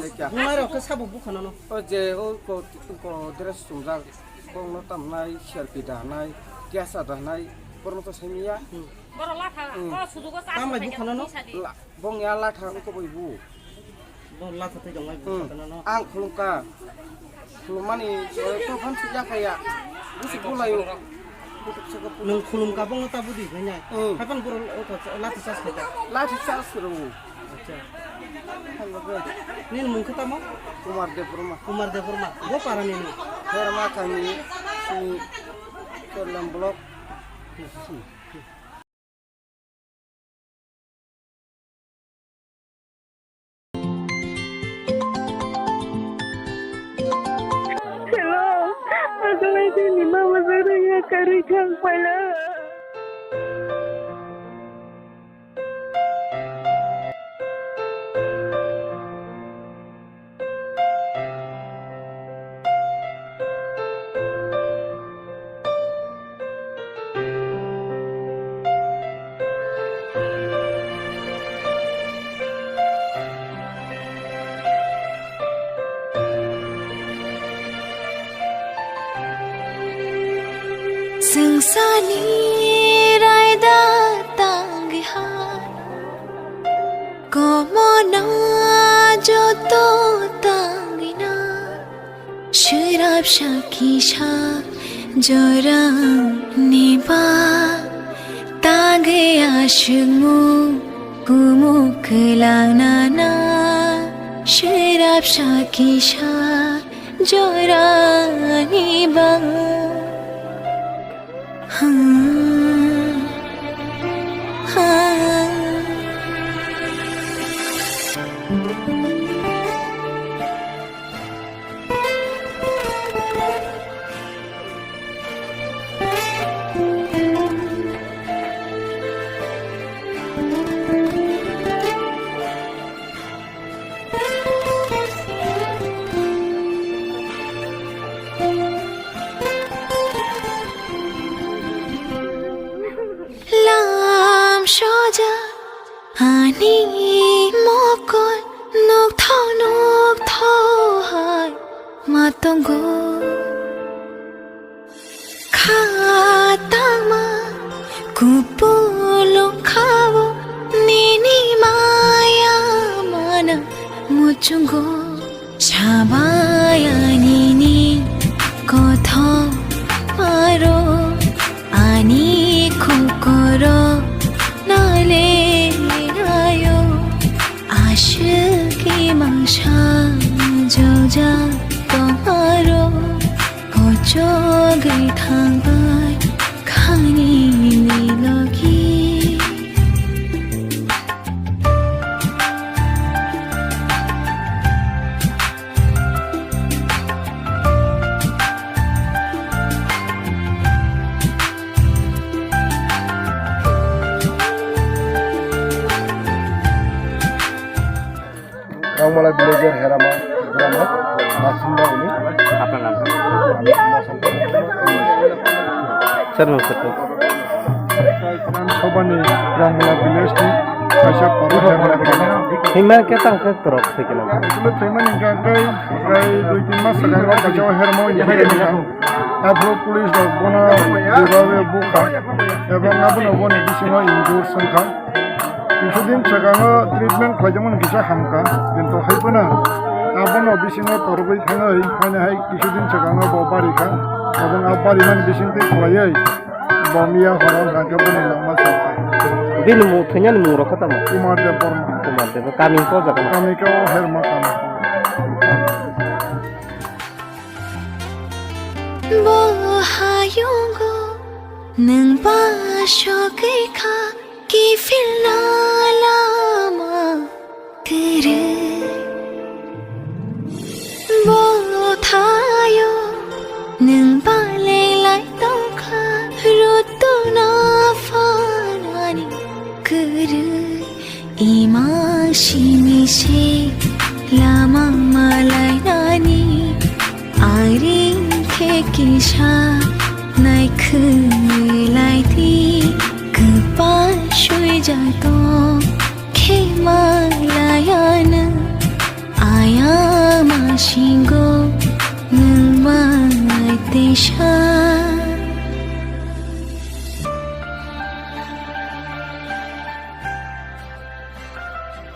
लेकिन बुंनाय रखौ साबो बुखानानो ओ जे ओ को ड्रेस सुंजा बंनो तामनाय सेल्फी दानाय केसा दानाय बरनो सेमिया बर' लाथा सुजुगो तामलाय बुखानानो बंया लाथा को बयबु लाथा थै दंलाय बुखानानो आं खुलुमका खुलुमानि तो फानसि जाखाया गुसु बुलायो नों खुलुमका बंनो ता बुदि गैनाय खाफान बर' लाथा सास खायदा लाठी चार्ज करो अच्छा हालबे नील मुंखो तामा कुमार देवरमा वो पारा नील हेरमा kami si Kolam Blok Hello, aku lagi ni mama saya cari jang pala. Sengsani raida tanggihan Como na joto tangina Shirab shakisha jora niba Tangge ashmu kumuk lanana Shirab shakisha jora niba Soja ani mokon nok thau hai matongo khatama kupolo khavo nini maya mana muchungo chabaya nini kotho paro ani khukoro nale ayo ashki masha joja tomaro kocho gai thangbai khani nilogi Rangmala villager Herama Gramat Basinda uni আপনার নাম Sobani Rangmala village ni Kaisa Paru Herama Gramat হিমা কে তাঙ্কে তরফ থেকে না Itu teman yang kai 2-3 mas sekarang Kaisa Herama ini Afro police dog bona dibawe buka Ebang abuna bona bisino injur sangka কিছুদিন সেখানে treatment খাইজামন কিছু হামকা কিন্তু হাইপনা আবন বিসিনো তরবই থাঙই মানে হাই কিছুদিন সেখানে বাড়িখা এবং আবারি মানে বিসিনতে খলাই বমিয়া হরন গাকে বনি লামা সাই দিন মু থኛন মু রকতা মু কুমার দেব বর্মা কামি কো জায়গা আমি কেও হেরমা কাম Bohayongo nang ba shokika ki filnalama kere Bothayo nang ba lelai tongkha rutuna fanani kere Imang shimishi lama malai nani Aring kisha nai khulai thi kpa shui ja to khe malayana ai माया मासिंगो नों मायते सा